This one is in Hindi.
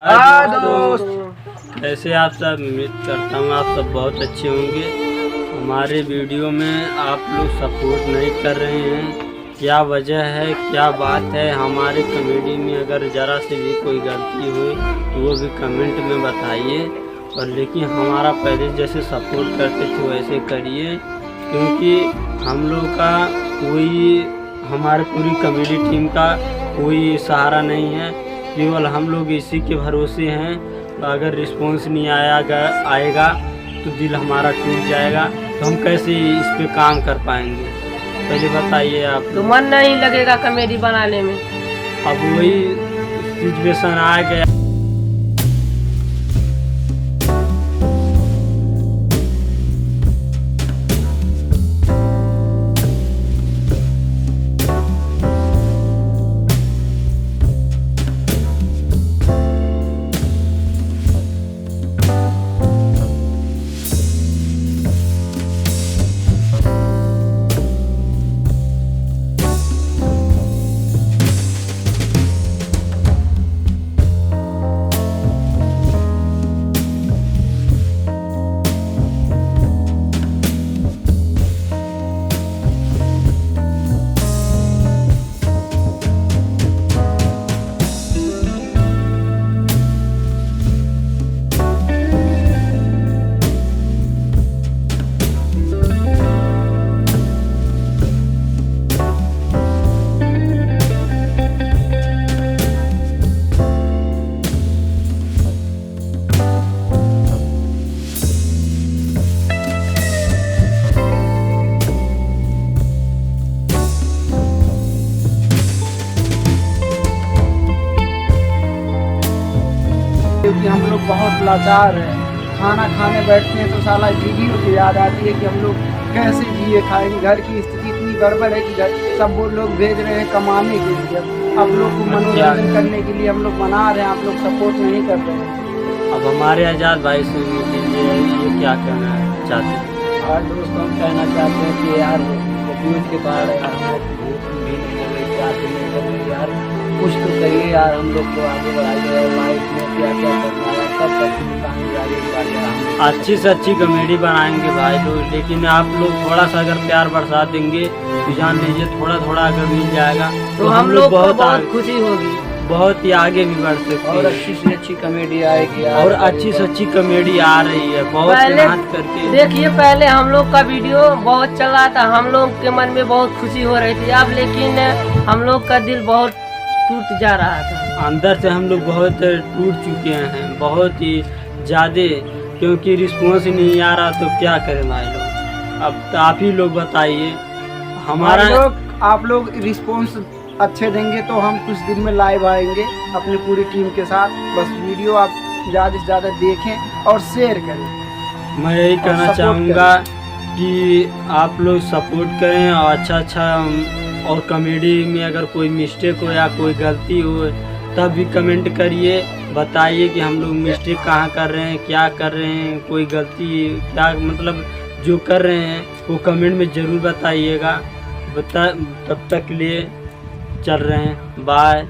दोस्त कैसे आप सब। उम्मीद करता हूँ आप सब बहुत अच्छे होंगे। हमारे वीडियो में आप लोग सपोर्ट नहीं कर रहे हैं, क्या वजह है, क्या बात है। हमारे कमेडी में अगर ज़रा से भी कोई गलती हो तो वो भी कमेंट में बताइए। और लेकिन हमारा पहले जैसे सपोर्ट करते थे वैसे करिए, क्योंकि हम लोग का कोई, हमारे पूरी कमेडी टीम का कोई सहारा नहीं है, केवल हम लोग इसी के भरोसे हैं। तो अगर रिस्पॉन्स नहीं आएगा तो दिल हमारा टूट जाएगा, तो हम कैसे इस पे काम कर पाएंगे। पहले बताइए आप। तो मन नहीं लगेगा कॉमेडी बनाने में। अब वही सिचुएशन आ गया। क्योंकि हम लोग बहुत लाचार हैं। खाना खाने बैठते हैं तो साला वीडियो की याद आती है कि हम लोग कैसे जिए खाएंगे। घर की स्थिति इतनी गड़बड़ है कि सब वो लोग भेज रहे हैं कमाने के लिए, आप लोग को मनोरंजन करने के लिए हम लोग बना रहे हैं, आप लोग सपोर्ट नहीं कर रहे हैं। अब हमारे आज़ाद भाई से ये क्या कहना चाहते हैं? और दोस्तों हम कहना चाहते हैं कि यार न्यूज़ के बारे यार कुछ तो करिए यार, हम लोग को आगे बढ़ाइए। और लाइफ में क्या क्या करना है सब तक अच्छी से अच्छी कॉमेडी बनाएंगे भाई लोग, लेकिन आप लोग थोड़ा सा अगर प्यार बरसा देंगे तो जान लीजिए थोड़ा थोड़ा अगर मिल जाएगा तो हम लोग बहुत खुशी होगी, बहुत ही आगे भी बढ़ सकते हैं। और अच्छी से अच्छी कॉमेडी आएगी और अच्छी से अच्छी कॉमेडी आ रही है बहुत मेहनत करके। देखिए पहले हम लोग का वीडियो बहुत चल रहा था, हम लोग के मन में बहुत खुशी हो रही थी। अब लेकिन हम लोग का दिल बहुत टूट जा रहा था, अंदर से हम लोग बहुत टूट चुके हैं, बहुत ही ज़्यादा, क्योंकि रिस्पॉन्स नहीं आ रहा। तो क्या करें भाई लोग, अब तो आप ही लोग बताइए। हमारा आप लोग रिस्पॉन्स अच्छे देंगे तो हम कुछ दिन में लाइव आएंगे अपनी पूरी टीम के साथ। बस वीडियो आप ज़्यादा से ज़्यादा देखें और शेयर करें। मैं यही कहना चाहूँगा कि आप लोग सपोर्ट करें और अच्छा और कॉमेडी में अगर कोई मिस्टेक हो या कोई गलती हो तब भी कमेंट करिए, बताइए कि हम लोग मिस्टेक कहाँ कर रहे हैं, क्या कर रहे हैं, कोई गलती क्या मतलब जो कर रहे हैं वो कमेंट में ज़रूर बताइएगा। तब तक लिए चल रहे हैं, बाय।